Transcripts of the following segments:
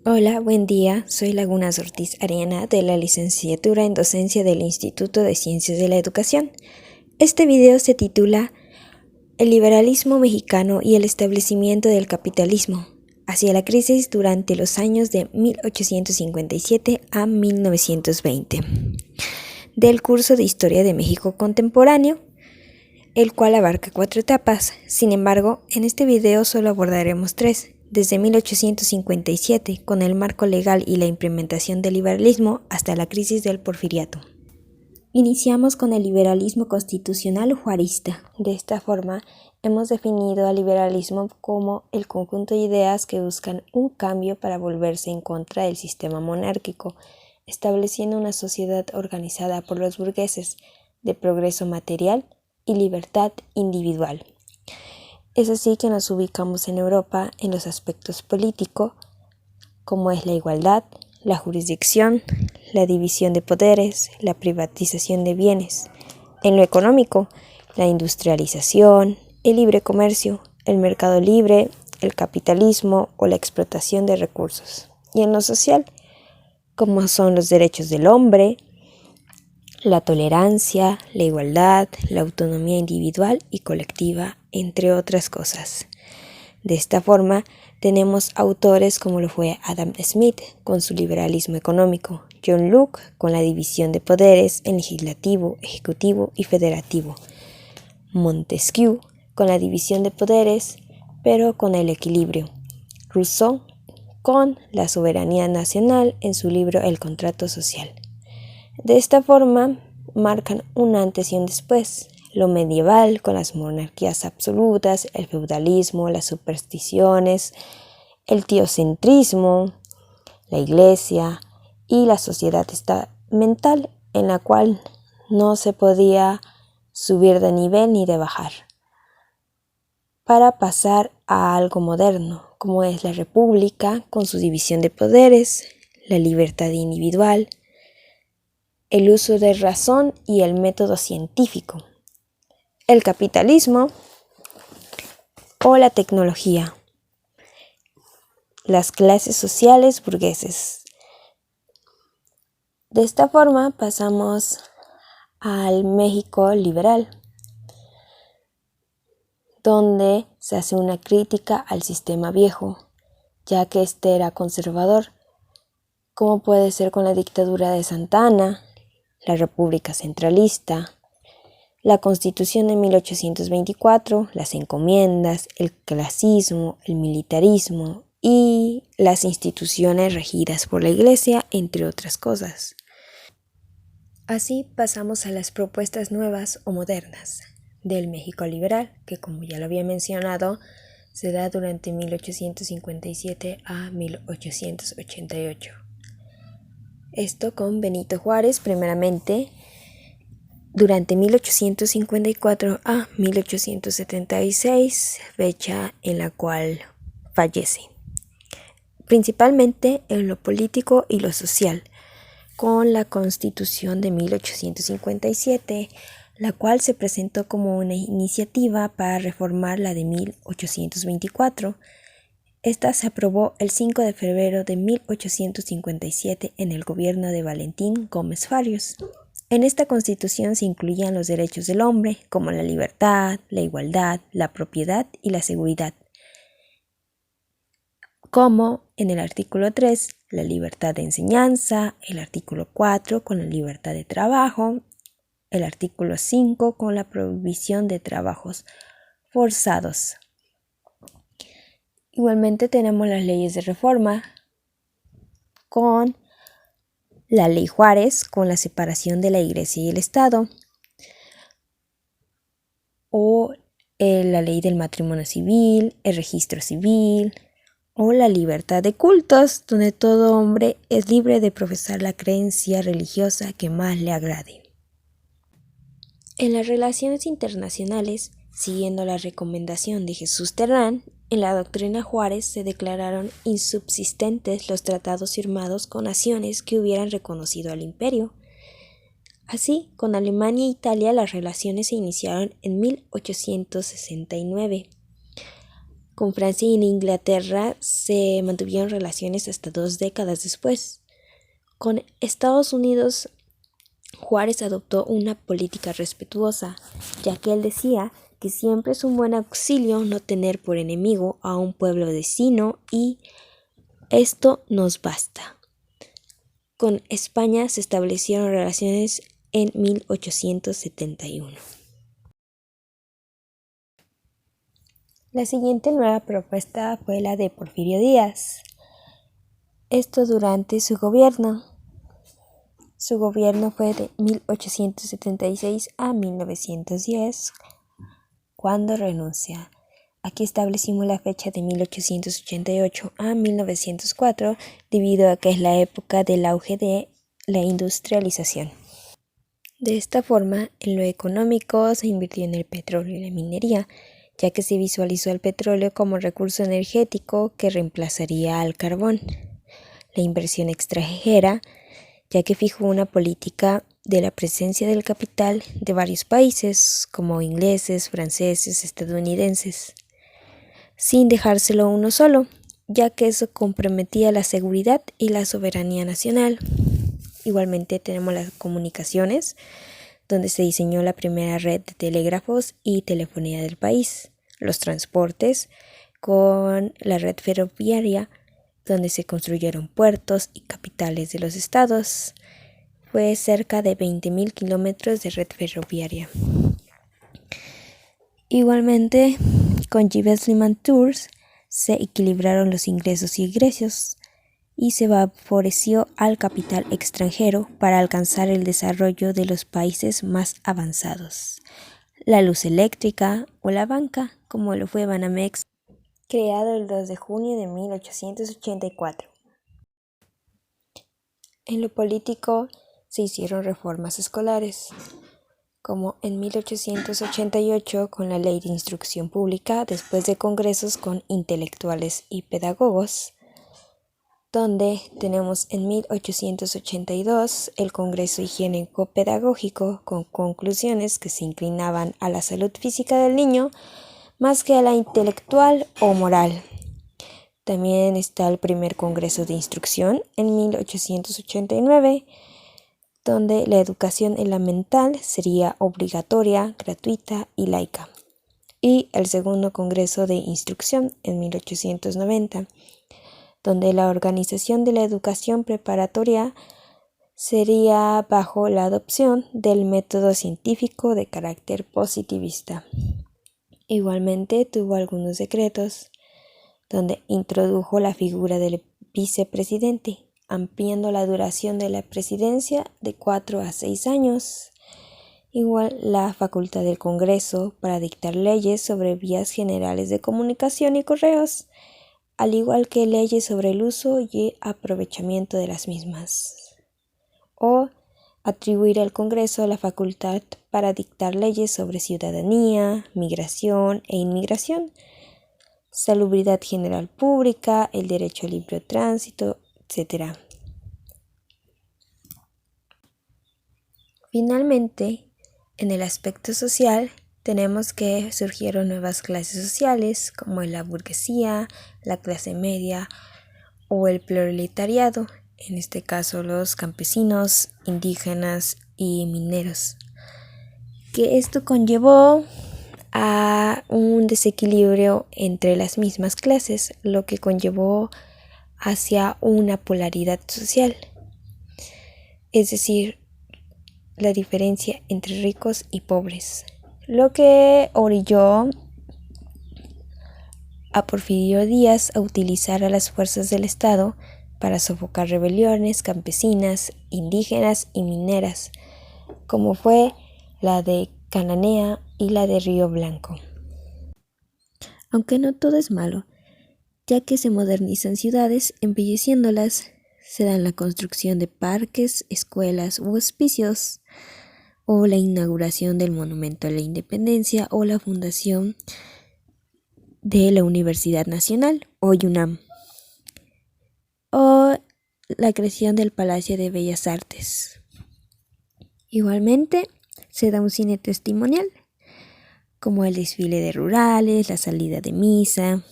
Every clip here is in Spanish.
Hola, buen día. Soy Lagunas Ortiz Ariana de la licenciatura en docencia del Instituto de Ciencias de la Educación. Este video se titula El liberalismo mexicano y el establecimiento del capitalismo hacia la crisis durante los años de 1857 a 1920, del curso de Historia de México Contemporáneo, el cual abarca 4 etapas. Sin embargo, en este video solo abordaremos 3. Desde 1857, con el marco legal y la implementación del liberalismo, hasta la crisis del porfiriato. Iniciamos con el liberalismo constitucional juarista. De esta forma, hemos definido al liberalismo como el conjunto de ideas que buscan un cambio para volverse en contra del sistema monárquico, estableciendo una sociedad organizada por los burgueses, de progreso material y libertad individual. Es así que nos ubicamos en Europa en los aspectos políticos, como es la igualdad, la jurisdicción, la división de poderes, la privatización de bienes. En lo económico, la industrialización, el libre comercio, el mercado libre, el capitalismo o la explotación de recursos. Y en lo social, como son los derechos del hombre, la tolerancia, la igualdad, la autonomía individual y colectiva, entre otras cosas. De esta forma, tenemos autores como lo fue Adam Smith con su liberalismo económico, John Locke con la división de poderes en legislativo, ejecutivo y federativo, Montesquieu con la división de poderes pero con el equilibrio, Rousseau con la soberanía nacional en su libro El contrato social. De esta forma, marcan un antes y un después. Lo medieval con las monarquías absolutas, el feudalismo, las supersticiones, el teocentrismo, la iglesia y la sociedad estamental en la cual no se podía subir de nivel ni de bajar, para pasar a algo moderno, como es la república con su división de poderes, la libertad individual, el uso de razón y el método científico, el capitalismo o la tecnología, las clases sociales burgueses. De esta forma pasamos al México liberal, donde se hace una crítica al sistema viejo, ya que este era conservador, como puede ser con la dictadura de Santa Anna, la República Centralista, la Constitución de 1824, las encomiendas, el clasismo, el militarismo y las instituciones regidas por la Iglesia, entre otras cosas. Así pasamos a las propuestas nuevas o modernas del México liberal, que como ya lo había mencionado, se da durante 1857 a 1888. Esto con Benito Juárez primeramente, durante 1854 a 1876, fecha en la cual fallece. Principalmente en lo político y lo social, con la Constitución de 1857, la cual se presentó como una iniciativa para reformar la de 1824. Esta se aprobó el 5 de febrero de 1857 en el gobierno de Valentín Gómez Farias. En esta Constitución se incluían los derechos del hombre, como la libertad, la igualdad, la propiedad y la seguridad, como en el artículo 3, la libertad de enseñanza, el artículo 4 con la libertad de trabajo, el artículo 5 con la prohibición de trabajos forzados. Igualmente tenemos las leyes de reforma, con la Ley Juárez, con la separación de la Iglesia y el Estado, o la ley del matrimonio civil, el registro civil, o la libertad de cultos, donde todo hombre es libre de profesar la creencia religiosa que más le agrade. En las relaciones internacionales, siguiendo la recomendación de Jesús Terrán, en la doctrina Juárez se declararon insubsistentes los tratados firmados con naciones que hubieran reconocido al imperio. Así, con Alemania e Italia las relaciones se iniciaron en 1869. Con Francia y Inglaterra se mantuvieron relaciones hasta 2 décadas después. Con Estados Unidos, Juárez adoptó una política respetuosa, ya que él decía que siempre es un buen auxilio no tener por enemigo a un pueblo vecino y esto nos basta. Con España se establecieron relaciones en 1871. La siguiente nueva propuesta fue la de Porfirio Díaz. Esto durante su gobierno. Su gobierno fue de 1876 a 1910, cuando renuncia. Aquí establecimos la fecha de 1888 a 1904 debido a que es la época del auge de la industrialización. De esta forma, en lo económico se invirtió en el petróleo y la minería, ya que se visualizó el petróleo como recurso energético que reemplazaría al carbón. La inversión extranjera, ya que fijó una política de la presencia del capital de varios países, como ingleses, franceses, estadounidenses, sin dejárselo uno solo, ya que eso comprometía la seguridad y la soberanía nacional. Igualmente tenemos las comunicaciones, donde se diseñó la primera red de telégrafos y telefonía del país, los transportes, con la red ferroviaria, donde se construyeron puertos y capitales de los estados. Fue cerca de 20.000 kilómetros de red ferroviaria. Igualmente, con Gilles Lehman Tours se equilibraron los ingresos y egresos y se favoreció al capital extranjero para alcanzar el desarrollo de los países más avanzados. La luz eléctrica o la banca, como lo fue Banamex, creado el 2 de junio de 1884. En lo político se hicieron reformas escolares, como en 1888 con la Ley de Instrucción Pública, después de congresos con intelectuales y pedagogos, donde tenemos en 1882 el Congreso Higiénico-Pedagógico con conclusiones que se inclinaban a la salud física del niño más que a la intelectual o moral. También está el primer Congreso de Instrucción en 1889, donde la educación elemental sería obligatoria, gratuita y laica. Y el segundo Congreso de Instrucción en 1890, donde la organización de la educación preparatoria sería bajo la adopción del método científico de carácter positivista. Igualmente tuvo algunos decretos, donde introdujo la figura del vicepresidente, ampliando la duración de la presidencia de 4 a 6 años. Igual la facultad del Congreso para dictar leyes sobre vías generales de comunicación y correos, al igual que leyes sobre el uso y aprovechamiento de las mismas. O atribuir al Congreso la facultad para dictar leyes sobre ciudadanía, migración e inmigración, salubridad general pública, el derecho al libre tránsito, etc. Finalmente, en el aspecto social, tenemos que surgieron nuevas clases sociales como la burguesía, la clase media o el proletariado, en este caso los campesinos, indígenas y mineros, que esto conllevó a un desequilibrio entre las mismas clases, lo que conllevó hacia una polaridad social, es decir, la diferencia entre ricos y pobres, lo que orilló a Porfirio Díaz a utilizar a las fuerzas del Estado para sofocar rebeliones campesinas, indígenas y mineras, como fue la de Cananea y la de Río Blanco. Aunque no todo es malo, ya que se modernizan ciudades embelleciéndolas, se dan la construcción de parques, escuelas u hospicios, o la inauguración del Monumento a la Independencia o la fundación de la Universidad Nacional o UNAM, o la creación del Palacio de Bellas Artes. Igualmente, se da un cine testimonial, como el desfile de rurales, la salida de misa,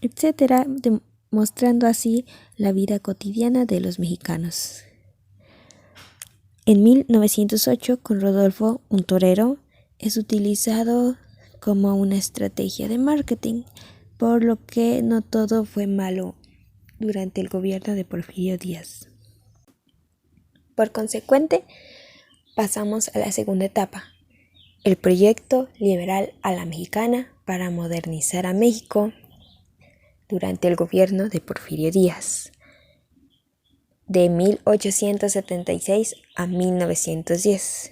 etcétera, demostrando así la vida cotidiana de los mexicanos. En 1908, con Rodolfo, un torero, es utilizado como una estrategia de marketing, por lo que no todo fue malo durante el gobierno de Porfirio Díaz. Por consecuente, pasamos a la segunda etapa, el proyecto liberal a la mexicana para modernizar a México durante el gobierno de Porfirio Díaz, de 1876 a 1910,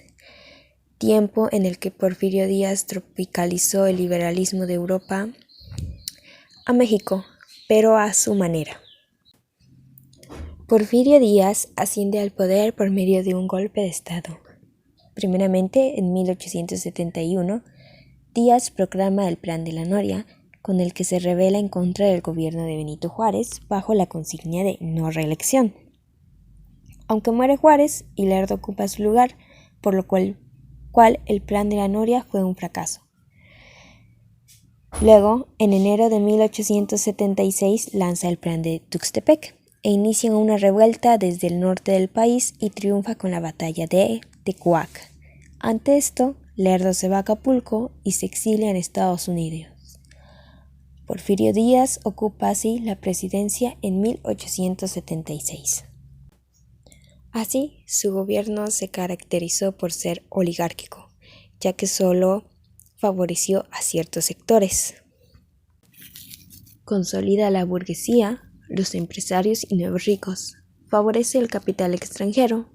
tiempo en el que Porfirio Díaz tropicalizó el liberalismo de Europa a México, pero a su manera. Porfirio Díaz asciende al poder por medio de un golpe de Estado. Primeramente, en 1871, Díaz proclama el Plan de la Noria, con el que se rebela en contra del gobierno de Benito Juárez bajo la consigna de no reelección. Aunque muere Juárez, y Lerdo ocupa su lugar, por lo cual el Plan de la Noria fue un fracaso. Luego, en enero de 1876, lanza el Plan de Tuxtepec e inicia una revuelta desde el norte del país y triunfa con la batalla de Tecuac. Ante esto, Lerdo se va a Acapulco y se exilia en Estados Unidos. Porfirio Díaz ocupa así la presidencia en 1876. Así, su gobierno se caracterizó por ser oligárquico, ya que solo favoreció a ciertos sectores. Consolida a la burguesía, los empresarios y nuevos ricos. Favorece el capital extranjero.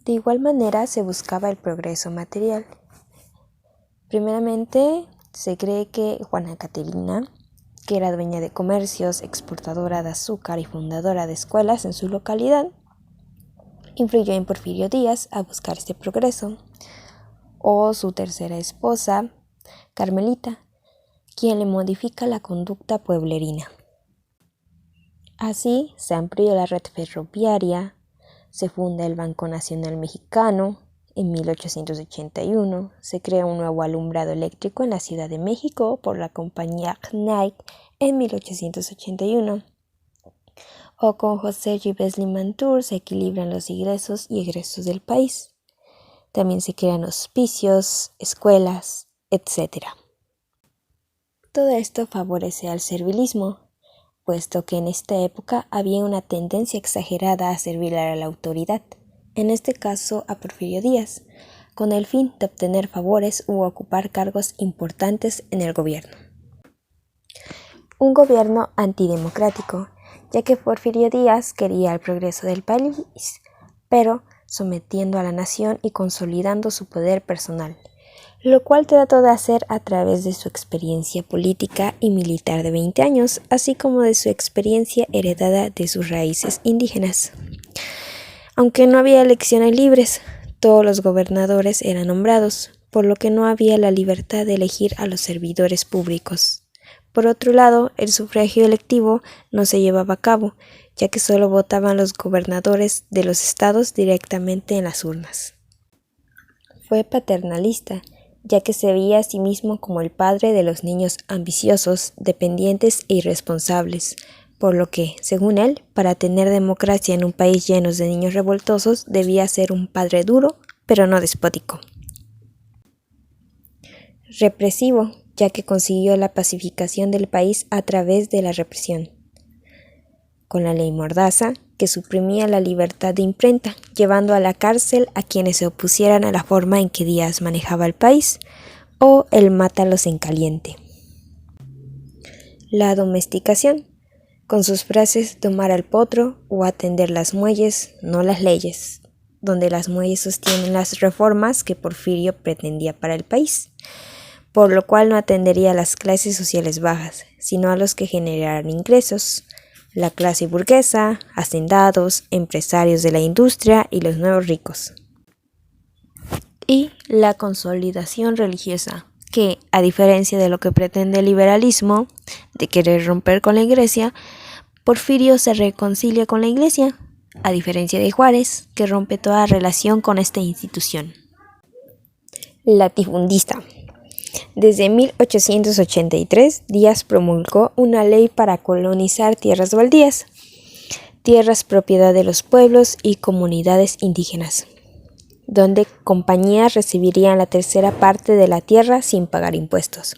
De igual manera se buscaba el progreso material. Primeramente, se cree que Juana Caterina, que era dueña de comercios, exportadora de azúcar y fundadora de escuelas en su localidad, influyó en Porfirio Díaz a buscar este progreso, o su tercera esposa, Carmelita, quien le modifica la conducta pueblerina. Así se amplió la red ferroviaria, se funda el Banco Nacional Mexicano. En 1881 se crea un nuevo alumbrado eléctrico en la Ciudad de México por la compañía Knight en 1881. O con José Gives Limantour se equilibran los ingresos y egresos del país. También se crean hospicios, escuelas, etc. Todo esto favorece al servilismo, puesto que en esta época había una tendencia exagerada a servir a la autoridad, en este caso a Porfirio Díaz, con el fin de obtener favores u ocupar cargos importantes en el gobierno. Un gobierno antidemocrático, ya que Porfirio Díaz quería el progreso del país, pero sometiendo a la nación y consolidando su poder personal, lo cual trató de hacer a través de su experiencia política y militar de 20 años, así como de su experiencia heredada de sus raíces indígenas. Aunque no había elecciones libres, todos los gobernadores eran nombrados, por lo que no había la libertad de elegir a los servidores públicos. Por otro lado, el sufragio electivo no se llevaba a cabo, ya que solo votaban los gobernadores de los estados directamente en las urnas. Fue paternalista, ya que se veía a sí mismo como el padre de los niños ambiciosos, dependientes e irresponsables, por lo que, según él, para tener democracia en un país lleno de niños revoltosos debía ser un padre duro, pero no despótico. Represivo, ya que consiguió la pacificación del país a través de la represión, con la ley Mordaza, que suprimía la libertad de imprenta, llevando a la cárcel a quienes se opusieran a la forma en que Díaz manejaba el país, o el mátalos en caliente. La domesticación, con sus frases domar al potro o atender las muelles, no las leyes, donde las muelles sostienen las reformas que Porfirio pretendía para el país, por lo cual no atendería a las clases sociales bajas, sino a los que generaran ingresos, la clase burguesa, hacendados, empresarios de la industria y los nuevos ricos. Y la consolidación religiosa, que, a diferencia de lo que pretende el liberalismo, de querer romper con la Iglesia, Porfirio se reconcilia con la Iglesia, a diferencia de Juárez, que rompe toda relación con esta institución. Latifundista. Desde 1883, Díaz promulgó una ley para colonizar tierras baldías, tierras propiedad de los pueblos y comunidades indígenas, donde compañías recibirían la tercera parte de la tierra sin pagar impuestos,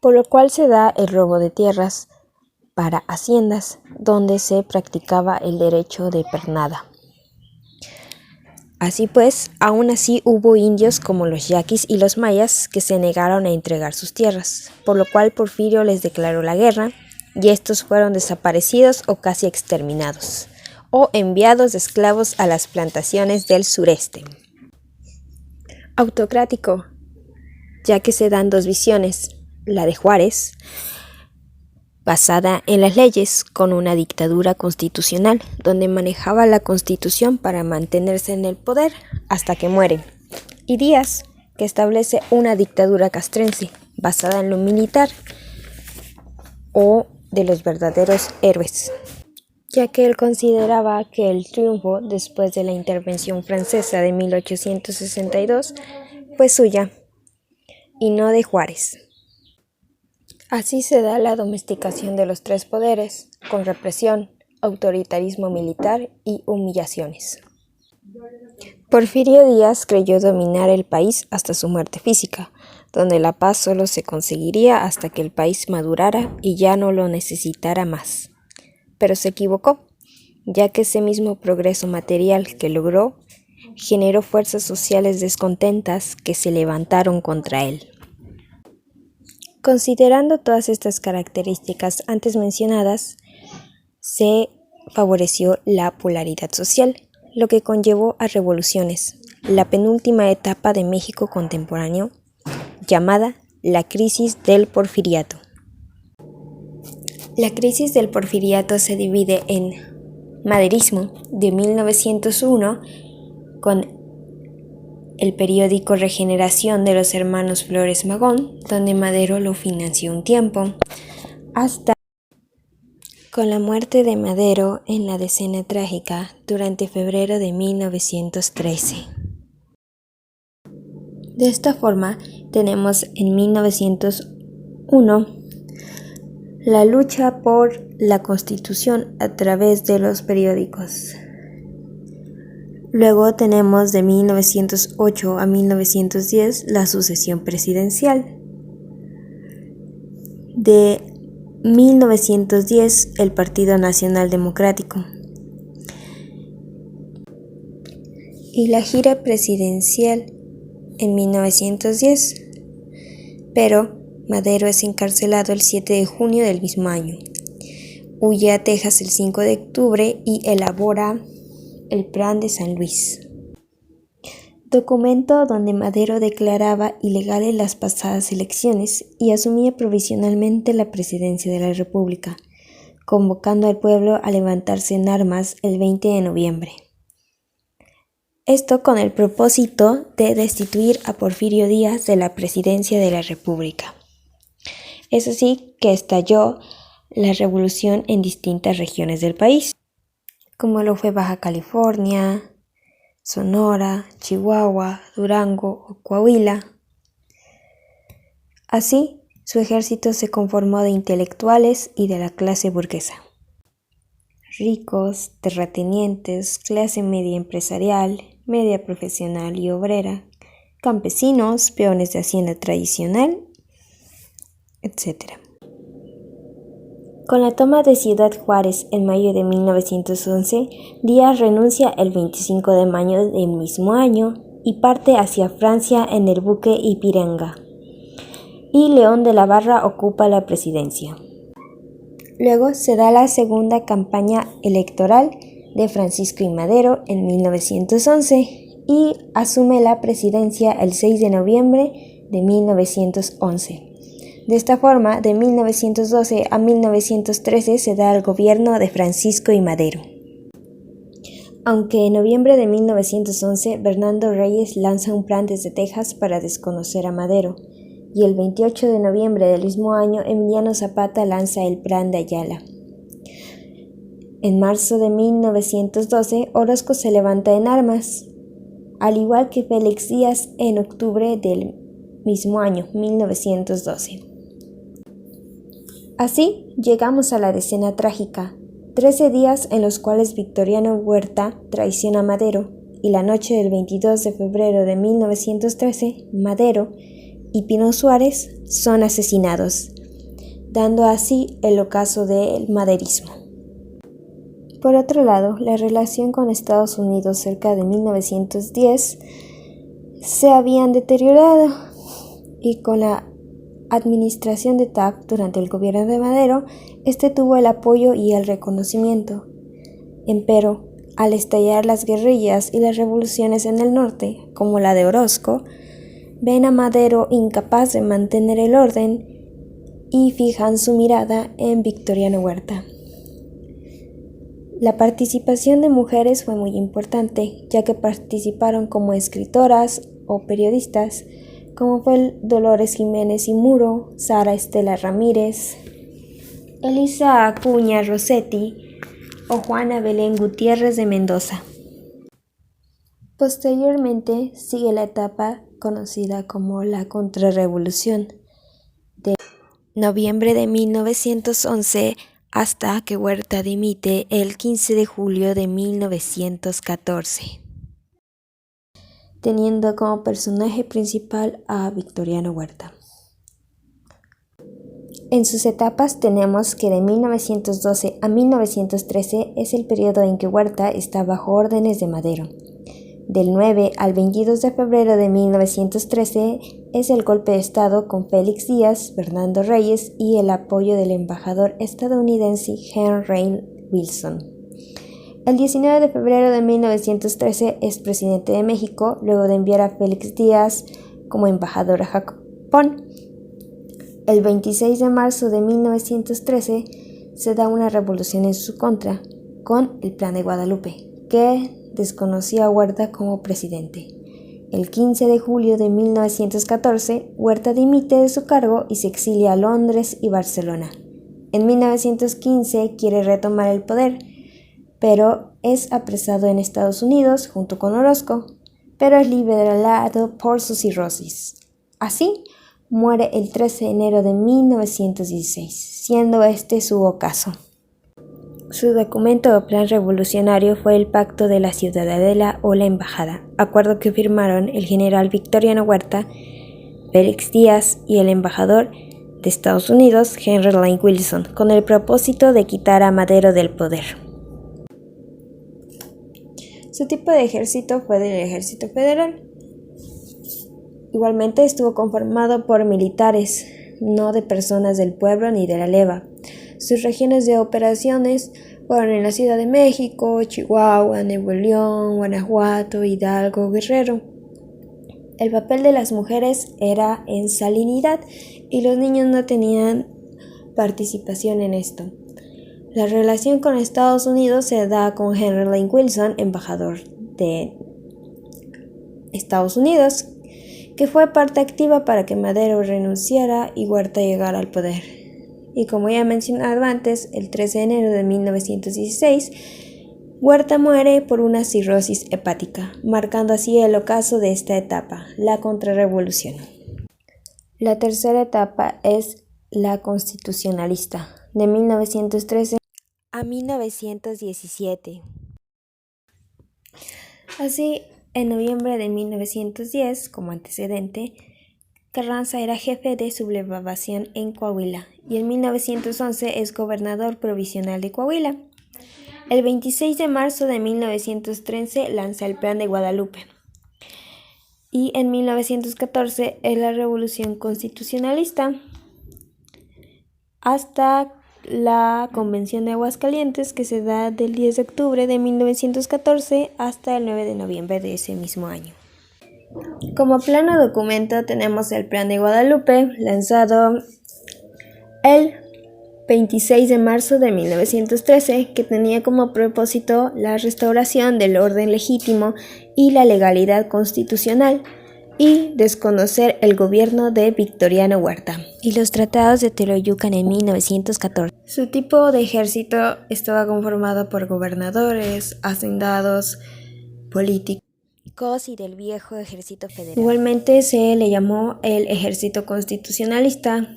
por lo cual se da el robo de tierras para haciendas, donde se practicaba el derecho de pernada. Así pues, aún así hubo indios como los yaquis y los mayas que se negaron a entregar sus tierras, por lo cual Porfirio les declaró la guerra y estos fueron desaparecidos o casi exterminados, o enviados de esclavos a las plantaciones del sureste. Autocrático, ya que se dan dos visiones, la de Juárez, basada en las leyes, con una dictadura constitucional, donde manejaba la constitución para mantenerse en el poder hasta que muere, y Díaz, que establece una dictadura castrense, basada en lo militar o de los verdaderos héroes, ya que él consideraba que el triunfo después de la intervención francesa de 1862 fue suya y no de Juárez. Así se da la domesticación de los tres poderes, con represión, autoritarismo militar y humillaciones. Porfirio Díaz creyó dominar el país hasta su muerte física, donde la paz solo se conseguiría hasta que el país madurara y ya no lo necesitara más. Pero se equivocó, ya que ese mismo progreso material que logró generó fuerzas sociales descontentas que se levantaron contra él. Considerando todas estas características antes mencionadas, se favoreció la polaridad social, lo que conllevó a revoluciones, la penúltima etapa de México contemporáneo, llamada la crisis del Porfiriato. La crisis del Porfiriato se divide en maderismo de 1901 con el periódico Regeneración de los hermanos Flores Magón, donde Madero lo financió un tiempo, hasta con la muerte de Madero en la Decena Trágica durante febrero de 1913. De esta forma, tenemos en 1901 la lucha por la Constitución a través de los periódicos. Luego tenemos de 1908 a 1910 la sucesión presidencial. De 1910 el Partido Nacional Democrático. Y la gira presidencial en 1910. Pero Madero es encarcelado el 7 de junio del mismo año. Huye a Texas el 5 de octubre y elabora el Plan de San Luis, documento donde Madero declaraba ilegales las pasadas elecciones y asumía provisionalmente la presidencia de la República, convocando al pueblo a levantarse en armas el 20 de noviembre. Esto con el propósito de destituir a Porfirio Díaz de la presidencia de la República. Es así que estalló la revolución en distintas regiones del país, como lo fue Baja California, Sonora, Chihuahua, Durango o Coahuila. Así, su ejército se conformó de intelectuales y de la clase burguesa. Ricos, terratenientes, clase media empresarial, media profesional y obrera, campesinos, peones de hacienda tradicional, etc. Con la toma de Ciudad Juárez en mayo de 1911, Díaz renuncia el 25 de mayo del mismo año y parte hacia Francia en el buque Ipiranga, y León de la Barra ocupa la presidencia. Luego se da la segunda campaña electoral de Francisco I. Madero en 1911 y asume la presidencia el 6 de noviembre de 1911. De esta forma, de 1912 a 1913 se da el gobierno de Francisco I. Madero. Aunque en noviembre de 1911 Bernardo Reyes lanza un plan desde Texas para desconocer a Madero, y el 28 de noviembre del mismo año Emiliano Zapata lanza el Plan de Ayala. En marzo de 1912 Orozco se levanta en armas, al igual que Félix Díaz en octubre del mismo año, 1912. Así llegamos a la decena trágica, 13 días en los cuales Victoriano Huerta traiciona a Madero, y la noche del 22 de febrero de 1913, Madero y Pino Suárez son asesinados, dando así el ocaso del maderismo. Por otro lado, la relación con Estados Unidos cerca de 1910 se habían deteriorado, y con la administración de Taft durante el gobierno de Madero, este tuvo el apoyo y el reconocimiento. Empero, al estallar las guerrillas y las revoluciones en el norte, como la de Orozco, ven a Madero incapaz de mantener el orden y fijan su mirada en Victoriano Huerta. La participación de mujeres fue muy importante, ya que participaron como escritoras o periodistas, como fue Dolores Jiménez y Muro, Sara Estela Ramírez, Elisa Acuña Rossetti o Juana Belén Gutiérrez de Mendoza. Posteriormente sigue la etapa conocida como la Contrarrevolución, de noviembre de 1911 hasta que Huerta dimite el 15 de julio de 1914, teniendo como personaje principal a Victoriano Huerta. En sus etapas tenemos que de 1912 a 1913 es el periodo en que Huerta está bajo órdenes de Madero. Del 9 al 22 de febrero de 1913 es el golpe de Estado con Félix Díaz, Fernando Reyes y el apoyo del embajador estadounidense Henry Wilson. El 19 de febrero de 1913 es presidente de México, luego de enviar a Félix Díaz como embajador a Japón. El 26 de marzo de 1913 se da una revolución en su contra, con el Plan de Guadalupe, que desconocía a Huerta como presidente. El 15 de julio de 1914, Huerta dimite de su cargo y se exilia a Londres y Barcelona. En 1915 quiere retomar el poder, pero es apresado en Estados Unidos junto con Orozco, pero es liberado por su cirrosis. Así, muere el 13 de enero de 1916, siendo este su ocaso. Su documento o plan revolucionario fue el Pacto de la Ciudadela o la Embajada, acuerdo que firmaron el general Victoriano Huerta, Félix Díaz y el embajador de Estados Unidos, Henry Lane Wilson, con el propósito de quitar a Madero del poder. Su tipo de ejército fue del Ejército Federal. Igualmente estuvo conformado por militares, no de personas del pueblo ni de la leva. Sus regiones de operaciones fueron en la Ciudad de México, Chihuahua, Nuevo León, Guanajuato, Hidalgo, Guerrero. El papel de las mujeres era en salinidad y los niños no tenían participación en esto. La relación con Estados Unidos se da con Henry Lane Wilson, embajador de Estados Unidos, que fue parte activa para que Madero renunciara y Huerta llegara al poder. Y como ya he mencionado antes, el 13 de enero de 1916, Huerta muere por una cirrosis hepática, marcando así el ocaso de esta etapa, la Contrarrevolución. La tercera etapa es la constitucionalista, de 1913 a 1917. Así, en noviembre de 1910, como antecedente, Carranza era jefe de sublevación en Coahuila y en 1911 es gobernador provisional de Coahuila. El 26 de marzo de 1913 lanza el Plan de Guadalupe y en 1914 es la Revolución Constitucionalista hasta la Convención de Aguascalientes, que se da del 10 de octubre de 1914 hasta el 9 de noviembre de ese mismo año. Como plano documento tenemos el Plan de Guadalupe, lanzado el 26 de marzo de 1913, que tenía como propósito la restauración del orden legítimo y la legalidad constitucional, y desconocer el gobierno de Victoriano Huerta y los tratados de Teoloyucan en 1914. Su tipo de ejército estaba conformado por gobernadores, hacendados, políticos Cos y del viejo ejército federal. Igualmente se le llamó el ejército constitucionalista,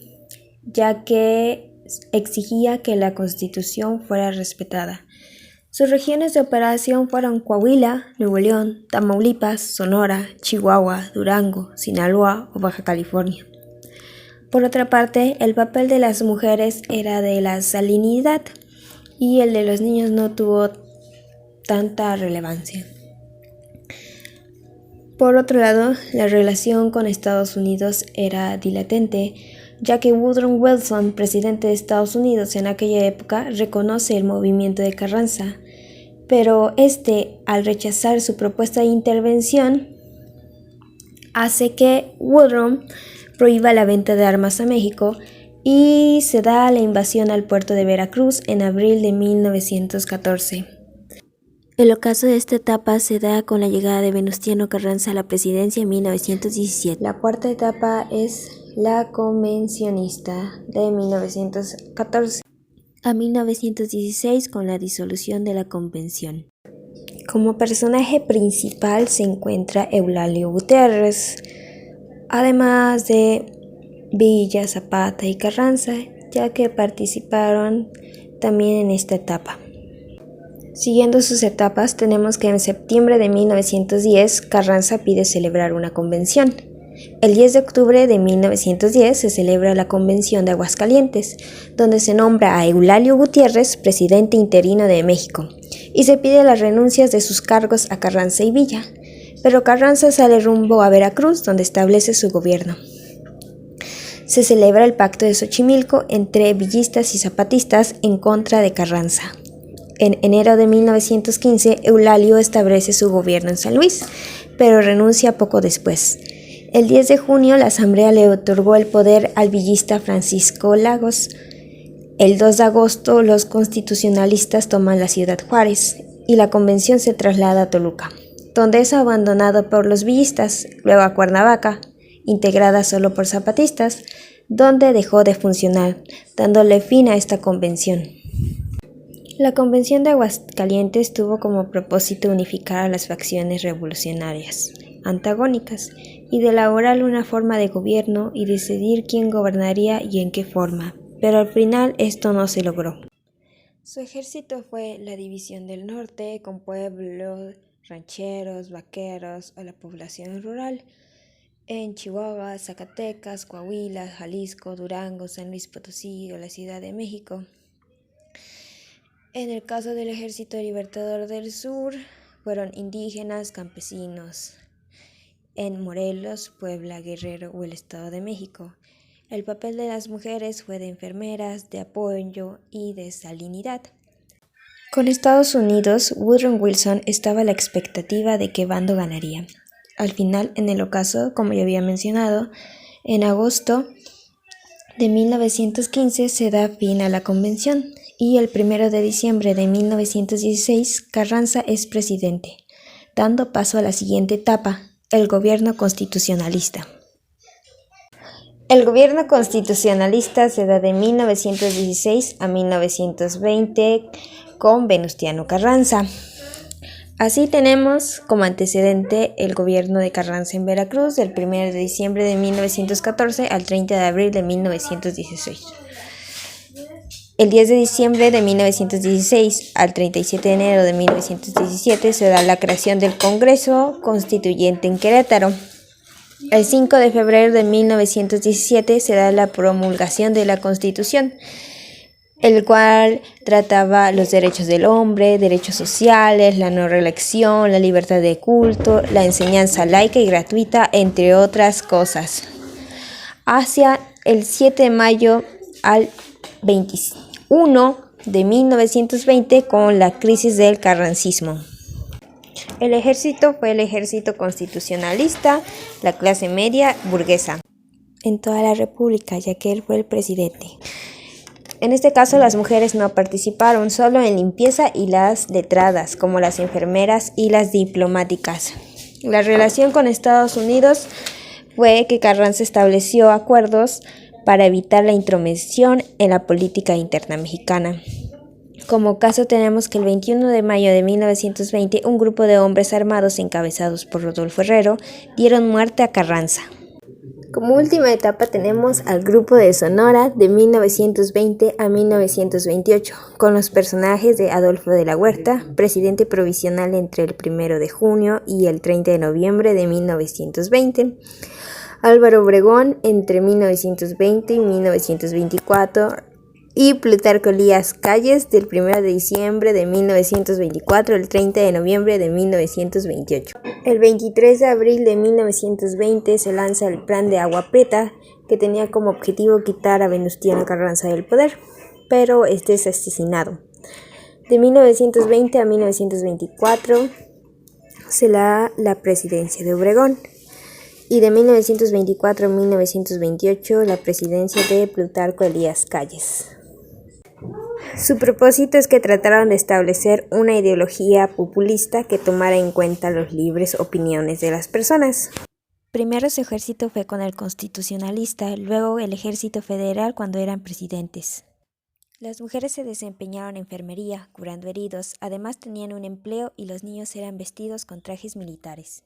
ya que exigía que la Constitución fuera respetada. Sus regiones de operación fueron Coahuila, Nuevo León, Tamaulipas, Sonora, Chihuahua, Durango, Sinaloa o Baja California. Por otra parte, el papel de las mujeres era de la salinidad y el de los niños no tuvo tanta relevancia. Por otro lado, la relación con Estados Unidos era dilatente, ya que Woodrow Wilson, presidente de Estados Unidos en aquella época, reconoce el movimiento de Carranza, pero al rechazar su propuesta de intervención, hace que Woodrow prohíba la venta de armas a México y se da la invasión al puerto de Veracruz en abril de 1914. El ocaso de esta etapa se da con la llegada de Venustiano Carranza a la presidencia en 1917. La cuarta etapa es la convencionista de 1914 a 1916 con la disolución de la convención. Como personaje principal se encuentra Eulalio Gutiérrez, además de Villa, Zapata y Carranza, ya que participaron también en esta etapa. Siguiendo sus etapas, tenemos que en septiembre de 1910 Carranza pide celebrar una convención. El 10 de octubre de 1910 se celebra la Convención de Aguascalientes, donde se nombra a Eulalio Gutiérrez presidente interino de México, y se pide las renuncias de sus cargos a Carranza y Villa, pero Carranza sale rumbo a Veracruz, donde establece su gobierno. Se celebra el Pacto de Xochimilco entre villistas y zapatistas en contra de Carranza. En enero de 1915, Eulalio establece su gobierno en San Luis, pero renuncia poco después. El 10 de junio, la Asamblea le otorgó el poder al villista Francisco Lagos. El 2 de agosto, los constitucionalistas toman la ciudad Juárez y la convención se traslada a Toluca, donde es abandonado por los villistas, luego a Cuernavaca, integrada solo por zapatistas, donde dejó de funcionar, dándole fin a esta convención. La Convención de Aguascalientes tuvo como propósito unificar a las facciones revolucionarias antagónicas y de elaborar una forma de gobierno y decidir quién gobernaría y en qué forma, pero al final esto no se logró. Su ejército fue la División del Norte, con pueblos, rancheros, vaqueros o la población rural, en Chihuahua, Zacatecas, Coahuila, Jalisco, Durango, San Luis Potosí o la Ciudad de México. En el caso del Ejército Libertador del Sur, fueron indígenas, campesinos. En Morelos, Puebla, Guerrero o el Estado de México. El papel de las mujeres fue de enfermeras, de apoyo y de salinidad. Con Estados Unidos, Woodrow Wilson estaba a la expectativa de qué bando ganaría. Al final, en el ocaso, como ya había mencionado, en agosto de 1915 se da fin a la convención y el 1 de diciembre de 1916 Carranza es presidente, dando paso a la siguiente etapa, el gobierno constitucionalista. El gobierno constitucionalista se da de 1916 a 1920 con Venustiano Carranza. Así tenemos como antecedente el gobierno de Carranza en Veracruz del 1 de diciembre de 1914 al 30 de abril de 1916. El 10 de diciembre de 1916 al 37 de enero de 1917 se da la creación del Congreso Constituyente en Querétaro. El 5 de febrero de 1917 se da la promulgación de la Constitución, el cual trataba los derechos del hombre, derechos sociales, la no reelección, la libertad de culto, la enseñanza laica y gratuita, entre otras cosas. Hacia el 7 de mayo al 21 de 1920 con la crisis del carrancismo. El ejército fue el ejército constitucionalista, la clase media burguesa en toda la república, ya que él fue el presidente. En este caso las mujeres no participaron, solo en limpieza y las letradas, como las enfermeras y las diplomáticas. La relación con Estados Unidos fue que Carranza estableció acuerdos para evitar la intromisión en la política interna mexicana. Como caso tenemos que el 21 de mayo de 1920 un grupo de hombres armados encabezados por Rodolfo Herrero dieron muerte a Carranza. Como última etapa tenemos al Grupo de Sonora de 1920 a 1928, con los personajes de Adolfo de la Huerta, presidente provisional entre el 1 de junio y el 30 de noviembre de 1920, Álvaro Obregón entre 1920 y 1924, y Plutarco Elías Calles del 1 de diciembre de 1924 al 30 de noviembre de 1928. El 23 de abril de 1920 se lanza el Plan de Agua Prieta, que tenía como objetivo quitar a Venustiano Carranza del poder, pero este es asesinado. De 1920 a 1924 se da la presidencia de Obregón, y de 1924 a 1928 la presidencia de Plutarco Elías Calles. Su propósito es que trataron de establecer una ideología populista que tomara en cuenta las libres opiniones de las personas. Primero su ejército fue con el constitucionalista, luego el ejército federal cuando eran presidentes. Las mujeres se desempeñaron en enfermería, curando heridos, además tenían un empleo y los niños eran vestidos con trajes militares.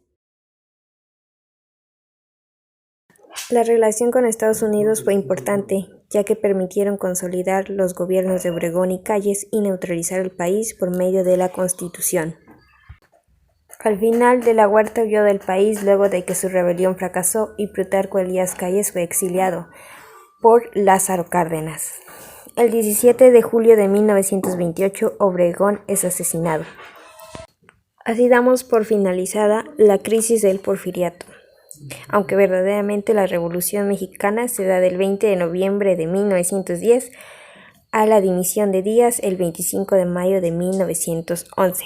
La relación con Estados Unidos fue importante, ya que permitieron consolidar los gobiernos de Obregón y Calles y neutralizar el país por medio de la Constitución. Al final, de la Huerta huyó del país luego de que su rebelión fracasó y Plutarco Elías Calles fue exiliado por Lázaro Cárdenas. El 17 de julio de 1928, Obregón es asesinado. Así damos por finalizada la crisis del Porfiriato, aunque verdaderamente la Revolución Mexicana se da del 20 de noviembre de 1910 a la dimisión de Díaz el 25 de mayo de 1911.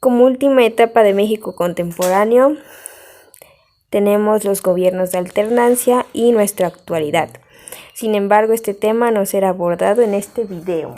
Como última etapa de México contemporáneo, tenemos los gobiernos de alternancia y nuestra actualidad. Sin embargo, este tema no será abordado en este video.